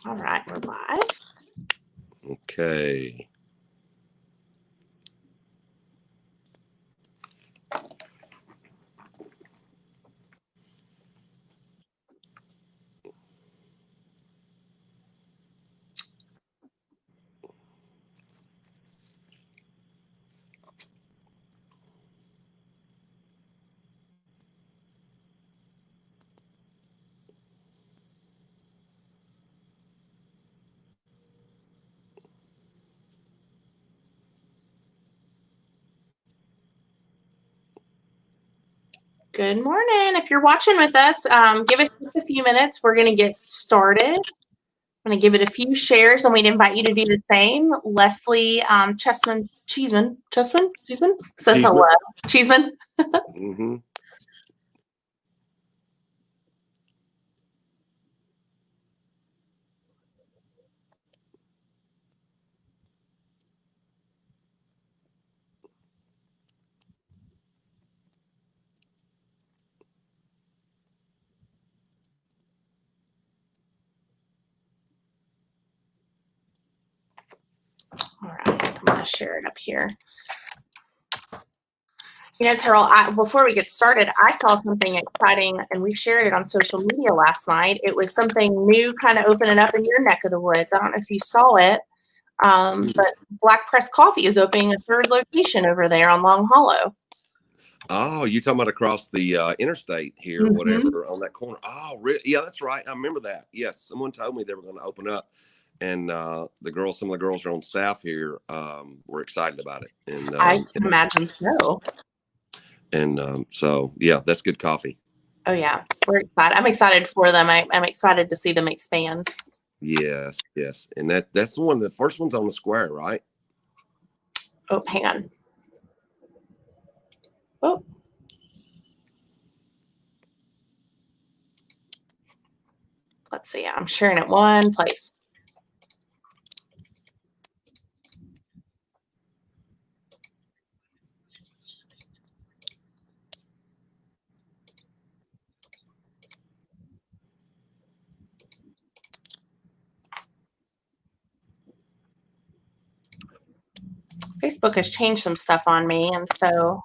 All right, we're live. Okay. Good morning. If you're watching with us, give us just a few minutes. We're going to get started. I'm going to give it a few shares, and we'd invite you to do the same. Leslie Cheeseman says hello. Cheeseman. Mm-hmm. All right, I'm going to share it up here. You know, Terrell, before we get started, I saw something exciting, and we shared it on social media last night. It was something new kind of opening up in your neck of the woods. I don't know if you saw it, but Black Press Coffee is opening a third location over there on Long Hollow. Oh, you talking about across the interstate here, whatever, on that corner? Oh, really? Yeah, that's right. I remember that. Yes, someone told me they were going to open up, and some of the girls are on staff here. Were excited about it, and I can imagine so. And so, yeah, that's good coffee. Oh yeah, we're excited. I'm excited for them. I'm excited to see them expand. Yes, and that's the one. The first one's on the square, right? Oh, hang on. Oh. Let's see. I'm sharing it one place. Facebook has changed some stuff on me, and so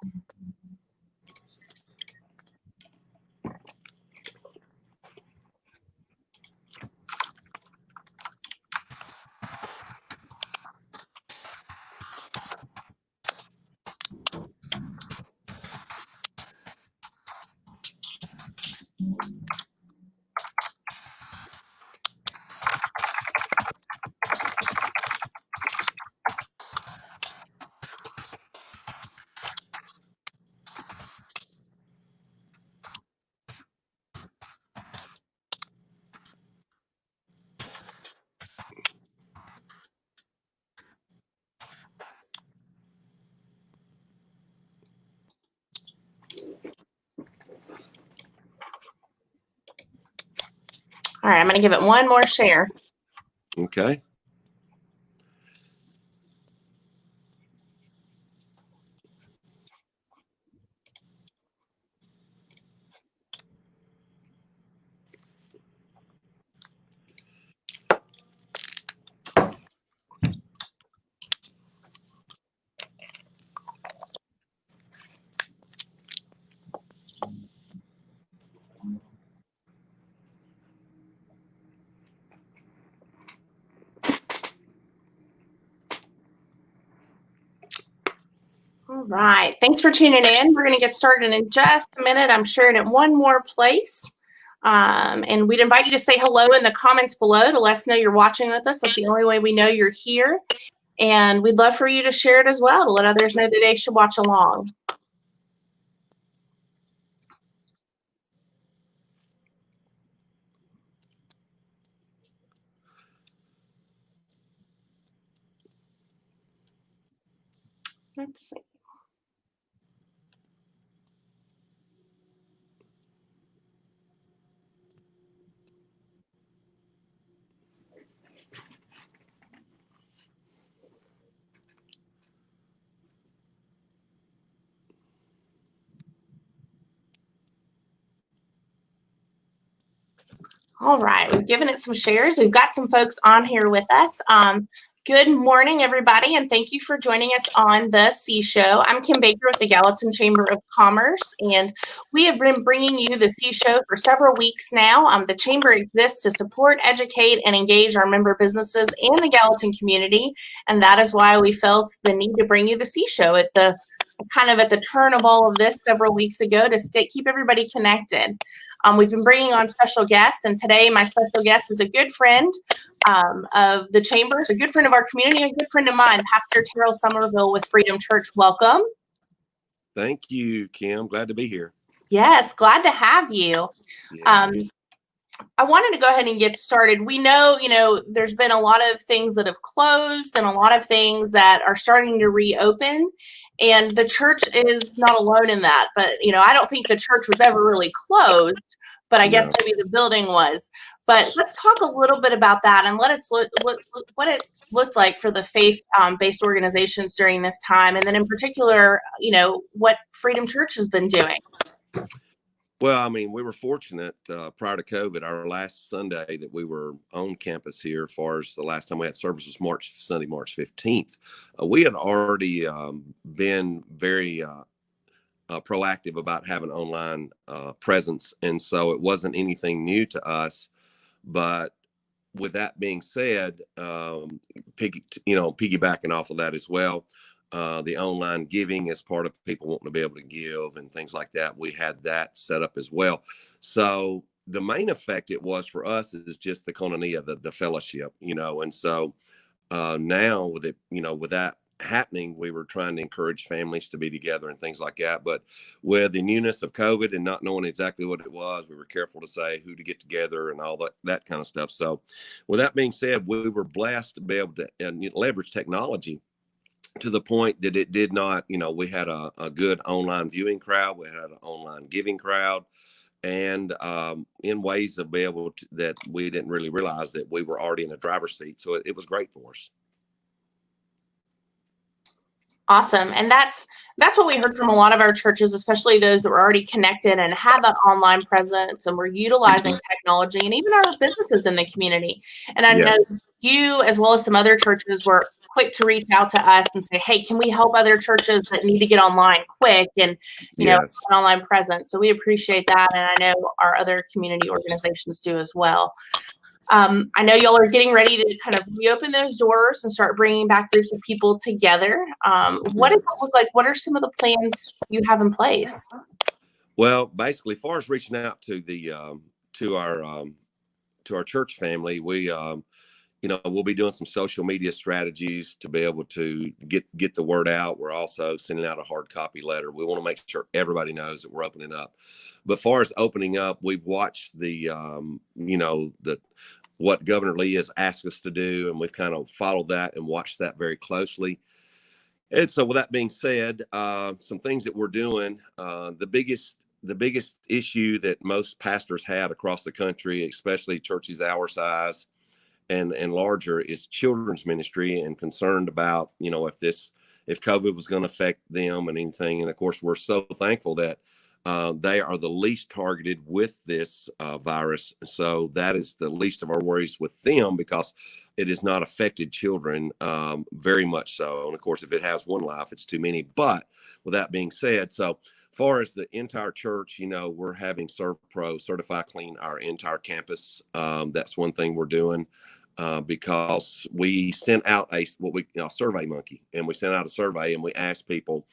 all right, I'm going to give it one more share. Okay. All right. Thanks for tuning in. We're going to get started in just a minute. I'm sharing it one more place. And we'd invite you to say hello in the comments below to let us know you're watching with us. That's the only way we know you're here. And we'd love for you to share it as well to let others know that they should watch along. Let's see. All right, we've given it some shares. We've got some folks on here with us. Good morning, everybody, and thank you for joining us on the C Show. I'm Kim Baker with the Gallatin Chamber of Commerce, and we have been bringing you the C Show for several weeks now. The Chamber exists to support, educate, and engage our member businesses and the Gallatin community, and that is why we felt the need to bring you the C Show at the turn of all of this several weeks ago to keep everybody connected. We've been bringing on special guests, and today my special guest is a good friend of the Chambers, a good friend of our community, a good friend of mine, Pastor Terrell Somerville with Freedom Church. Welcome. Thank you, Kim. Glad to be here. Yes, glad to have you. Yes. I wanted to go ahead and get started. We know, there's been a lot of things that have closed and a lot of things that are starting to reopen. And the church is not alone in that. But, I don't think the church was ever really closed, but I guess maybe the building was. But let's talk a little bit about that and what it looked like for the faith-based organizations during this time. And then in particular, what Freedom Church has been doing. Well, I mean, we were fortunate prior to COVID. Our last Sunday that we were on campus here, as far as the last time we had service, was Sunday, March 15th. We had already been very proactive about having online presence, and so it wasn't anything new to us. But with that being said, piggybacking off of that as well. The online giving as part of people wanting to be able to give and things like that. We had that set up as well. So the main effect it was for us is just the koinonia, the fellowship, and so now with it, with that happening, we were trying to encourage families to be together and things like that. But with the newness of COVID and not knowing exactly what it was, we were careful to say who to get together and all that kind of stuff. So with that being said, we were blessed to be able to leverage technology to the point that it did not, we had a good online viewing crowd. We had an online giving crowd, and in ways to be able to, that we didn't really realize that we were already in a driver's seat. So it was great for us. Awesome. And that's what we heard from a lot of our churches, especially those that were already connected and had that online presence and were utilizing technology, and even our businesses in the community. And I know you, as well as some other churches, were quick to reach out to us and say, hey, can we help other churches that need to get online quick and, an online presence? So we appreciate that. And I know our other community organizations do as well. I know y'all are getting ready to kind of reopen those doors and start bringing back groups of people together. What does it look like? What are some of the plans you have in place? Well, basically, as far as reaching out to the to our church family, we we'll be doing some social media strategies to be able to get the word out. We're also sending out a hard copy letter. We want to make sure everybody knows that we're opening up. But as far as opening up, we've watched the what Governor Lee has asked us to do, and we've kind of followed that and watched that very closely. And so with that being said, some things that we're doing, the biggest issue that most pastors had across the country, especially churches our size and larger, is children's ministry, and concerned about, if COVID was going to affect them and anything. And of course, we're so thankful that they are the least targeted with this virus. So that is the least of our worries with them, because it has not affected children very much so. And of course, if it has one life, it's too many. But with that being said, so far as the entire church, we're having ServPro Certify Clean our entire campus. That's one thing we're doing. Because we sent out a Survey Monkey, and we sent out a survey, and we asked people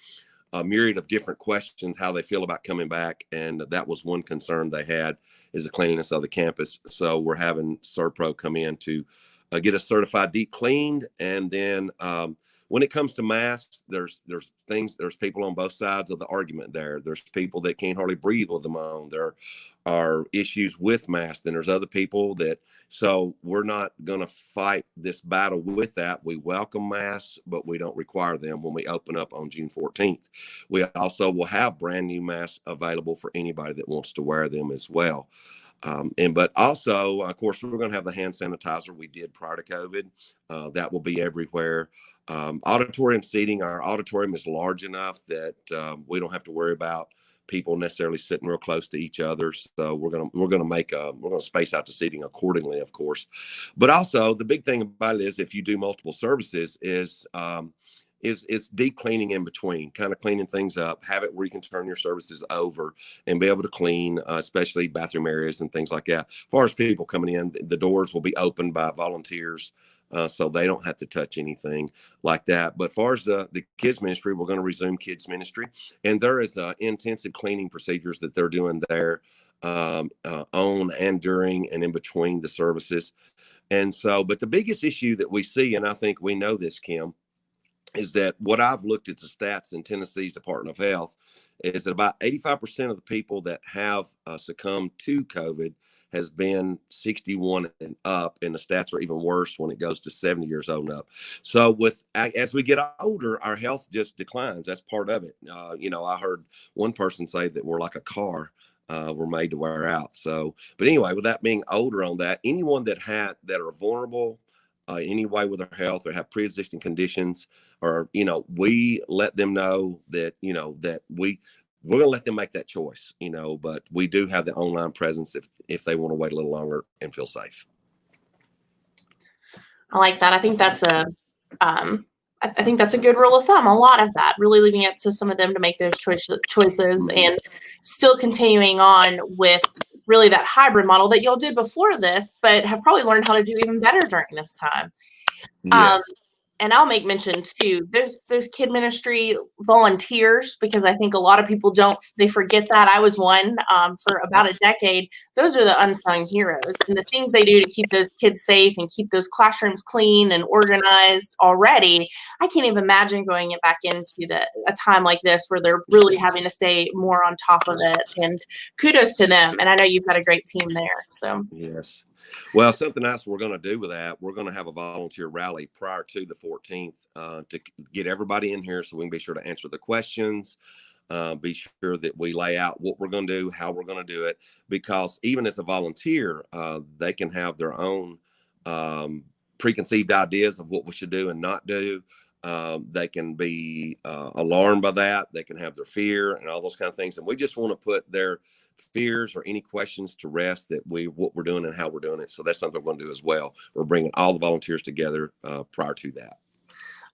a myriad of different questions, how they feel about coming back. And that was one concern they had, is the cleanliness of the campus. So we're having ServPro come in to get us certified deep cleaned. And then when it comes to masks, there's people on both sides of the argument there. There's people that can't hardly breathe with them on. There are issues with masks, and there's other people that, so we're not going to fight this battle with that. We welcome masks, but we don't require them when we open up on June 14th. We also will have brand new masks available for anybody that wants to wear them as well. But also, of course, we're going to have the hand sanitizer we did prior to COVID. That will be everywhere. Auditorium seating, our auditorium is large enough that we don't have to worry about people necessarily sitting real close to each other. So we're gonna space out the seating accordingly, of course. But also the big thing about it is if you do multiple services is deep cleaning in between, kind of cleaning things up, have it where you can turn your services over and be able to clean, especially bathroom areas and things like that. As far as people coming in, the doors will be opened by volunteers, so they don't have to touch anything like that. But as far as the kids ministry, we're going to resume kids ministry, and there is intensive cleaning procedures that they're doing there on and during and in between the services. And so, but the biggest issue that we see, and I think we know this, Kim, is that what I've looked at the stats in Tennessee's Department of Health is that about 85% of the people that have succumbed to COVID has been 61 and up, and the stats are even worse when it goes to 70 years old and up. So as we get older, our health just declines. That's part of it. I heard one person say that we're like a car. We're made to wear out. So, but anyway, with that being older on that, anyone that are vulnerable anyway with their health or have pre-existing conditions, or we let them know that that we're going to let them make that choice, but we do have the online presence if they want to wait a little longer and feel safe. I like that. I think that's I think that's a good rule of thumb. A lot of that, really leaving it to some of them to make those choices, and still continuing on with really that hybrid model that y'all did before this, but have probably learned how to do even better during this time. Yes. And I'll make mention too, there's kid ministry volunteers, because I think a lot of people they forget that. I was one for about a decade. Those are the unsung heroes, and the things they do to keep those kids safe and keep those classrooms clean and organized already. I can't even imagine going back into a time like this where they're really having to stay more on top of it, and kudos to them. And I know you've got a great team there. So yes. Well, something else we're going to do with that, we're going to have a volunteer rally prior to the 14th to get everybody in here so we can be sure to answer the questions, be sure that we lay out what we're going to do, how we're going to do it, because even as a volunteer, they can have their own preconceived ideas of what we should do and not do. They can be alarmed by that. They can have their fear and all those kind of things. And we just want to put their fears or any questions to rest, that what we're doing and how we're doing it. So that's something we're going to do as well. We're bringing all the volunteers together prior to that.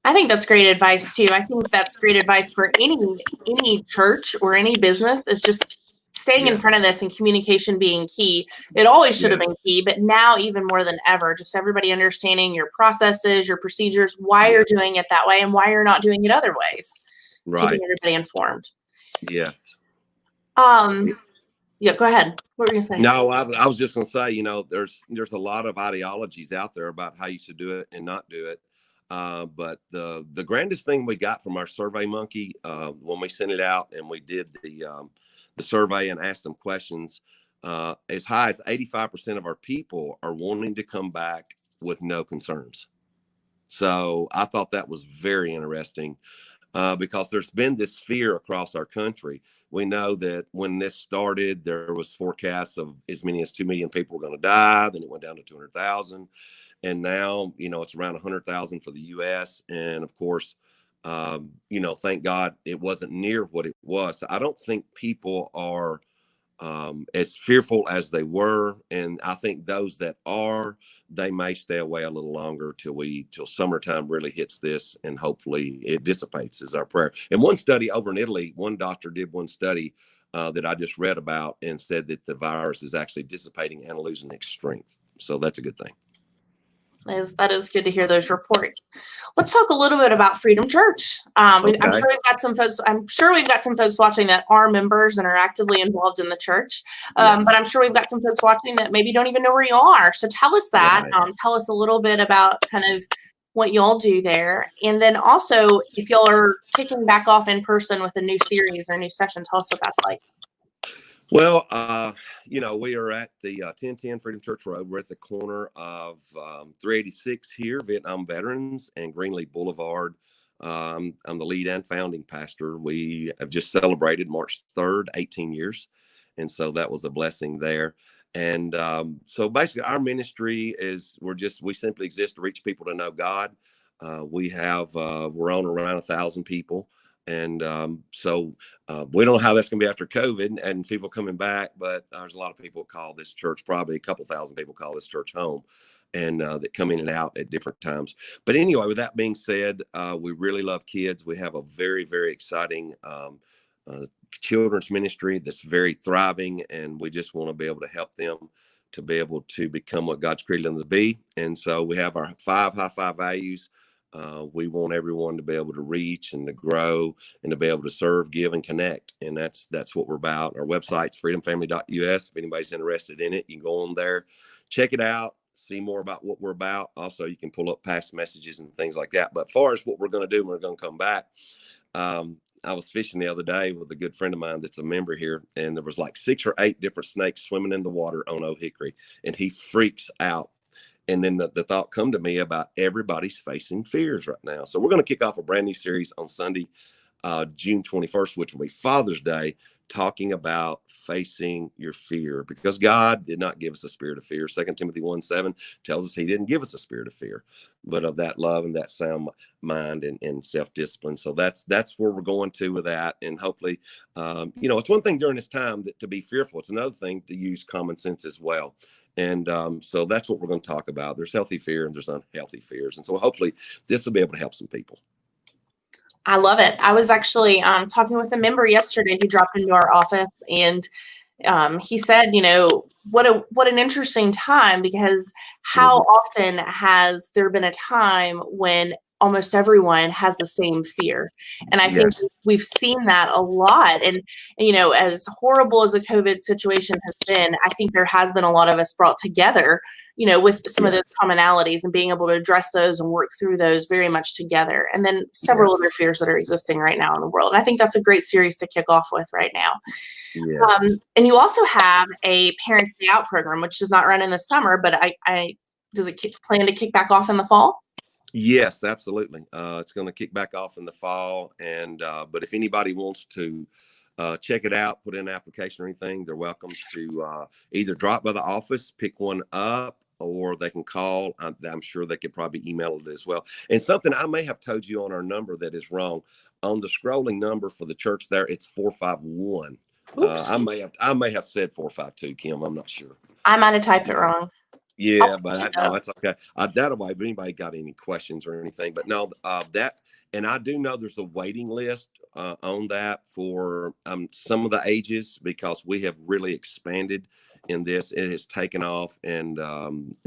I think that's great advice too. I think that's great advice for any church or any business, is just staying in front of this and communication being key. It always should have been key, but now even more than ever, just everybody understanding your processes, your procedures, why you're doing it that way and why you're not doing it other ways. Right. Keeping everybody informed. Yes. Yeah, go ahead. What were you going to say? No, I was just going to say, there's a lot of ideologies out there about how you should do it and not do it. But the grandest thing we got from our Survey Monkey, when we sent it out and we did the survey and asked them questions, as high as 85% of our people are wanting to come back with no concerns. So I thought that was very interesting. Because there's been this fear across our country. We know that when this started, there was forecasts of as many as 2 million people were going to die. Then it went down to 200,000. And now, it's around 100,000 for the U.S. And of course, thank God it wasn't near what it was. So I don't think people are as fearful as they were. And I think those that are, they may stay away a little longer till summertime really hits this, and hopefully it dissipates, is our prayer. And one study over in Italy, one doctor did one study that I just read about and said that the virus is actually dissipating and losing its strength. So that's a good thing. That is good to hear those reports. Let's talk a little bit about Freedom Church. I'm sure we've got some folks watching that are members and are actively involved in the church. But I'm sure we've got some folks watching that maybe don't even know where you are. So tell us that. Right. Tell us a little bit about kind of what y'all do there. And then also, if y'all are kicking back off in person with a new series or a new session, tell us what that's like. Well, we are at the 1010 Freedom Church Road. We're at the corner of 386 here, Vietnam Veterans, and Greenleaf Boulevard. I'm the lead and founding pastor. We have just celebrated March 3rd, 18 years. And so that was a blessing there. And so basically our ministry is, we simply exist to reach people to know God. We're on around 1,000 people. And so we don't know how that's going to be after COVID and people coming back, but there's a lot of people call this church, probably a couple thousand people call this church home, and that come in and out at different times. But anyway, with that being said, we really love kids. We have a very, very exciting children's ministry that's very thriving, and we just want to be able to help them to be able to become what God's created them to be. And so we have our 5 high five values. We want everyone to be able to reach and to grow and to be able to serve, give, and connect. And that's what we're about. Our website's freedomfamily.us. If anybody's interested in it, you can go on there, check it out, see more about what we're about. Also, you can pull up past messages and things like that. But as far as what we're going to do when we're going to come back, I was fishing the other day with a good friend of mine that's a member here, and there was like 6 or 8 different snakes swimming in the water on Old Hickory, and he freaks out. And then the thought come to me about everybody's facing fears right now. So we're going to kick off a brand new series on Sunday, June 21st, which will be Father's Day, talking about facing your fear, because God did not give us a spirit of fear. 2 Timothy 1:7 tells us he didn't give us a spirit of fear, but of that love and that sound mind and self-discipline. So that's where we're going to with that. And hopefully, it's one thing during this time to be fearful. It's another thing to use common sense as well. And so that's what we're going to talk about. There's healthy fear and there's unhealthy fears. And so hopefully this will be able to help some people. I love it. I was actually talking with a member yesterday who dropped into our office, and he said, what an interesting time, because how often has there been a time when almost everyone has the same fear? And I think we've seen that a lot. And, as horrible as the COVID situation has been, I think there has been a lot of us brought together, with some of those commonalities and being able to address those and work through those very much together. And then several other fears that are existing right now in the world. And I think that's a great series to kick off with right now. Yes. And you also have a Parents Day Out program, which does not run in the summer, but does it plan to kick back off in the fall? Yes, absolutely. It's going to kick back off in the fall. And but if anybody wants to check it out, put in an application or anything, they're welcome to either drop by the office, pick one up, or they can call. I'm sure they could probably email it as well. And something I may have told you on our number that is wrong. On the scrolling number for the church there, it's 451. I may have said 452, Kim. I'm not sure. I might have typed it wrong. Yeah, but no, that's okay. That'll why if anybody got any questions or anything. But no, and I do know there's a waiting list on that for some of the ages, because we have really expanded in this. It has taken off, and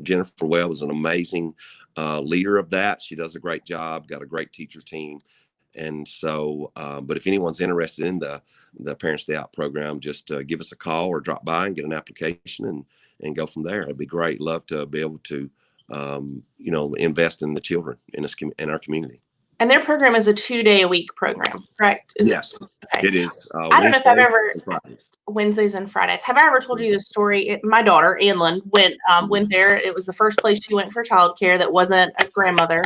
Jennifer Webb is an amazing leader of that. She does a great job, got a great teacher team. And so, but if anyone's interested in the Parents Day Out program, just give us a call or drop by and get an application and go from there. It'd be great. Love to be able to, invest in the children in our community. And their program is a 2-day-a-week program, correct? Yes, okay. It is. I don't know if I've ever Wednesdays and Fridays. Have I ever told you the story? My daughter, Anlin, went there. It was the first place she went for childcare that wasn't a grandmother.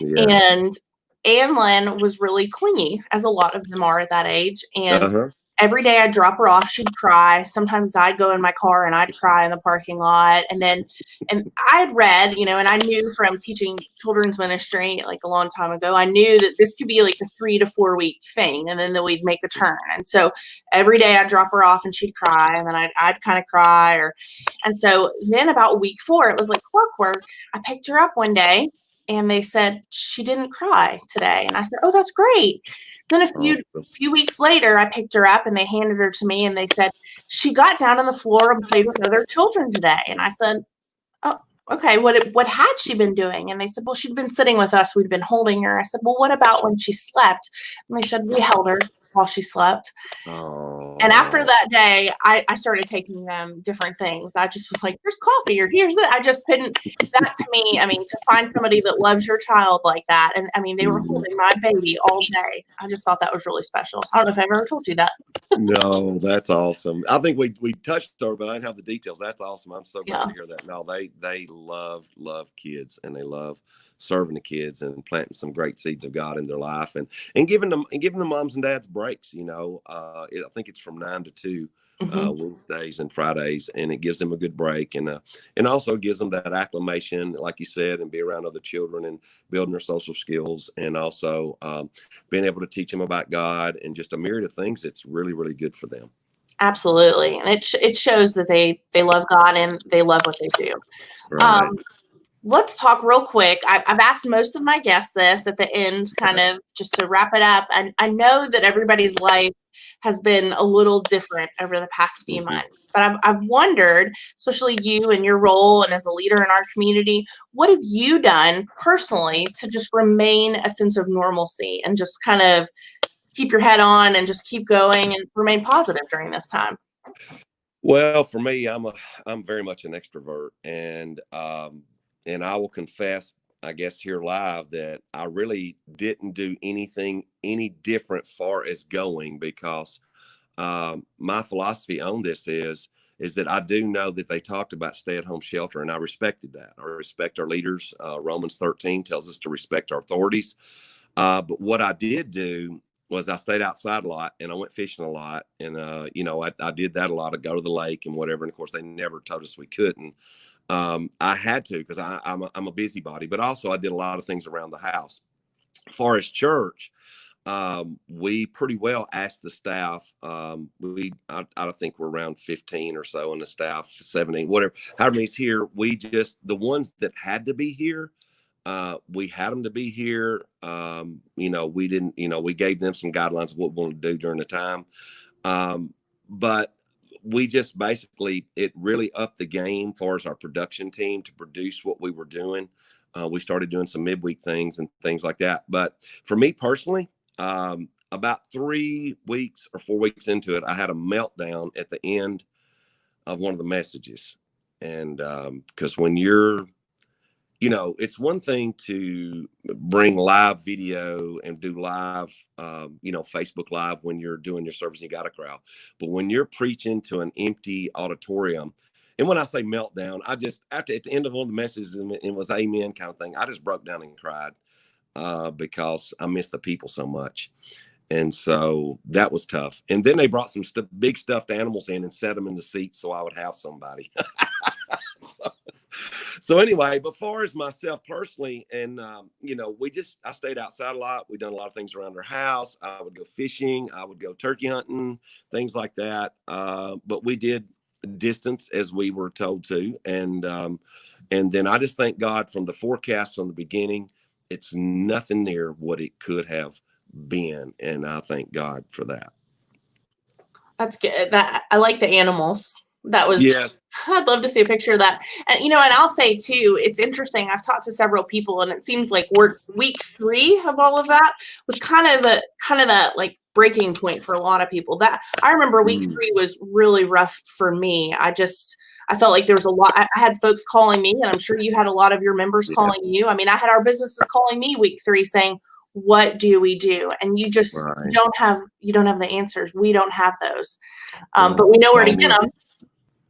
Yeah. And Anlin was really clingy, as a lot of them are at that age. And every day I'd drop her off, she'd cry. Sometimes I'd go in my car and I'd cry in the parking lot. And I'd read, and I knew from teaching children's ministry like a long time ago, I knew that this could be like a 3 to 4 week thing. And then we'd make a turn. And so every day I'd drop her off and she'd cry. And then I'd kind of cry. And so then about week 4, it was like clockwork. I picked her up one day, and they said, she didn't cry today. And I said, oh, that's great. Then a few weeks later, I picked her up and they handed her to me, and they said, she got down on the floor and played with other children today. And I said, oh, okay, what had she been doing? And they said, well, she'd been sitting with us. We'd been holding her. I said, well, what about when she slept? And they said, we held her while she slept. Oh. And after that day, I started taking them different things. I just was like, here's coffee, or here's that. I just couldn't, that to me, to find somebody that loves your child like that. And they were holding my baby all day. I just thought that was really special. I don't know if I've ever told you that. No, that's awesome. I think we touched on it, but I didn't have the details. That's awesome. I'm so glad to hear that. No, they love kids, and they love serving the kids and planting some great seeds of God in their life, and giving the moms and dads breaks. I think it's from 9 to 2 Mhm. Wednesdays and Fridays, and it gives them a good break, and also gives them that acclimation, like you said, and be around other children and building their social skills, and also being able to teach them about God and just a myriad of things. It's really, really good for them. Absolutely, and it shows that they love God and they love what they do. Right. Um, let's talk real quick. I've asked most of my guests this at the end, kind of just to wrap it up. And I know that everybody's life has been a little different over the past few Mhm. months, but I've wondered, especially you and your role and as a leader in our community, what have you done personally to just remain a sense of normalcy and just kind of keep your head on and just keep going and remain positive during this time? Well, for me, I'm very much an extrovert, and I will confess, I guess here live, that I really didn't do anything any different far as going, because my philosophy on this is that I do know that they talked about stay-at-home shelter, and I respected that. I respect our leaders. Romans 13 tells us to respect our authorities. But what I did do was I stayed outside a lot, and I went fishing a lot, and I did that a lot. I go to the lake and whatever, and of course they never told us we couldn't. I had to, because I'm a busybody, but also I did a lot of things around the house. As far as church, we pretty well asked the staff. I think we're around 15 or so on the staff, 17, whatever, however many's here. We just, the ones that had to be here, we had them to be here. We didn't, we gave them some guidelines of what we wanted to do during the time. But we just basically, it really upped the game as far as our production team to produce what we were doing. We started doing some midweek things and things like that. But for me personally, about 3 weeks or 4 weeks into it, I had a meltdown at the end of one of the messages. And because when you're, it's one thing to bring live video and do live, Facebook Live when you're doing your service and you got a crowd. But when you're preaching to an empty auditorium, and when I say meltdown, I just, after at the end of one of the messages, and it was amen kind of thing, I just broke down and cried because I miss the people so much. And so that was tough. And then they brought some big stuffed animals in and set them in the seats so I would have somebody. So anyway, but far as myself personally, and I stayed outside a lot. We done a lot of things around our house. I would go fishing. I would go turkey hunting, things like that. But we did distance as we were told to, and then I just thank God from the forecast from the beginning. It's nothing near what it could have been, and I thank God for that. That's good. That I like the animals. That was Yes. I'd love to see a picture of that. And I'll say too, it's interesting. I've talked to several people, and it seems like week 3 of all of that was kind of that like breaking point for a lot of people. That I remember week 3 was really rough for me. I felt like there was a lot. I had folks calling me, and I'm sure you had a lot of your members Yeah. calling you. I mean, I had our businesses calling me week 3 saying, what do we do? And you just Right. you don't have the answers. We don't have those. But we know where to get them.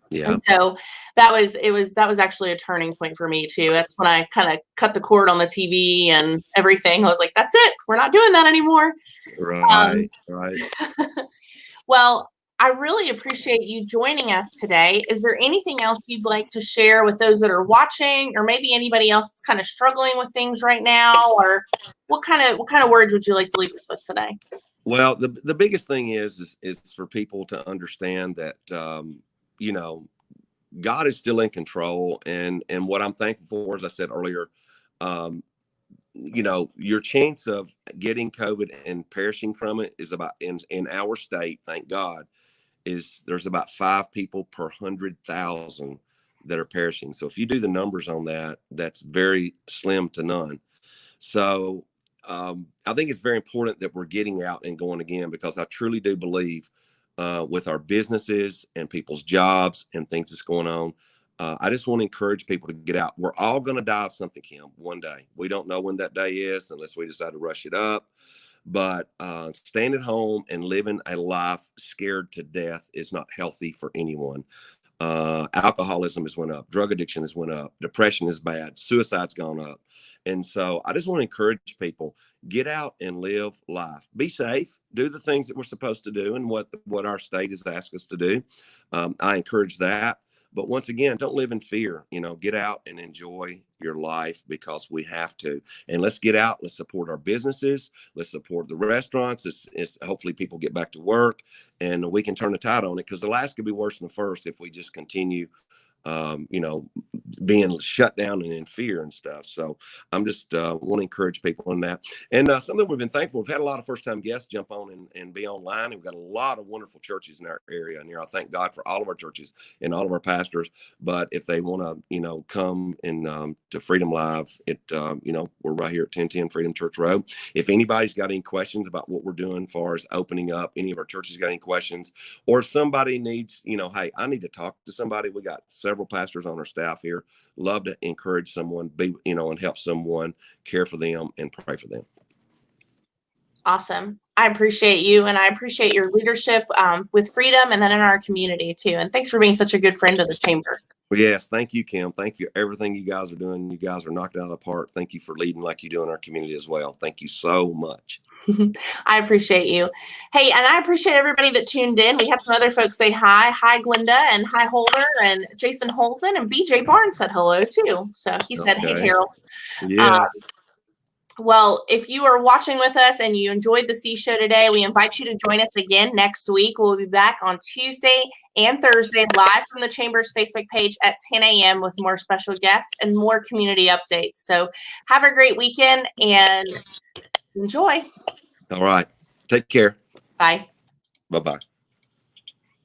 Yeah. And so that was actually a turning point for me too. That's when I kind of cut the cord on the TV and everything. I was like, that's it. We're not doing that anymore. Right. Right. Well, I really appreciate you joining us today. Is there anything else you'd like to share with those that are watching, or maybe anybody else that's kind of struggling with things right now? Or what kind of words would you like to leave us with today? Well, the biggest thing is for people to understand that God is still in control, and what I'm thankful for, as I said earlier, um, your chance of getting COVID and perishing from it is about, in our state, thank God, is there's about 5 people per 100,000 that are perishing. So if you do the numbers on that, that's very slim to none. So I think it's very important that we're getting out and going again, because I truly do believe with our businesses and people's jobs and things that's going on, I just want to encourage people to get out. We're all going to die of something, Kim, one day. We don't know when that day is unless we decide to rush it up. But staying at home and living a life scared to death is not healthy for anyone. Alcoholism has went up, drug addiction has went up, depression is bad, suicide's gone up. And so I just want to encourage people, get out and live life. Be safe, do the things that we're supposed to do and what our state has asked us to do. I encourage that. But once again, don't live in fear. Get out and enjoy your life, because we have to. And let's get out. Let's support our businesses. Let's support the restaurants. It's hopefully people get back to work, and we can turn the tide on it, because the last could be worse than the first if we just continue being shut down and in fear and stuff. So I'm just want to encourage people in that. And something we've been thankful, we've had a lot of first-time guests jump on and be online. We've got a lot of wonderful churches in our area, and I thank God for all of our churches and all of our pastors. But if they want to come and to Freedom Live, we're right here at 1010 Freedom Church Road. If anybody's got any questions about what we're doing as far as opening up, any of our churches got any questions, or if somebody needs, hey, I need to talk to somebody, we got several pastors on our staff here. Love to encourage someone, and help someone, care for them and pray for them. Awesome. I appreciate you, and I appreciate your leadership with Freedom, and then in our community too. And thanks for being such a good friend of the chamber. Well, yes, thank you, Kim. Thank you. Everything you guys are doing, you guys are knocking out of the park. Thank you for leading like you do in our community as well. Thank you so much. I appreciate you. Hey, and I appreciate everybody that tuned in. We had some other folks say hi. Hi, Glenda, and hi, Holder, and Jason Holton, and BJ Barnes said hello too. So he said, hey, Terrell. Yes. Well, if you are watching with us and you enjoyed the C Show today, we invite you to join us again next week. We'll be back on Tuesday and Thursday live from the Chamber's Facebook page at 10 a.m. with more special guests and more community updates. So have a great weekend and enjoy. All right. Take care. Bye. Bye-bye.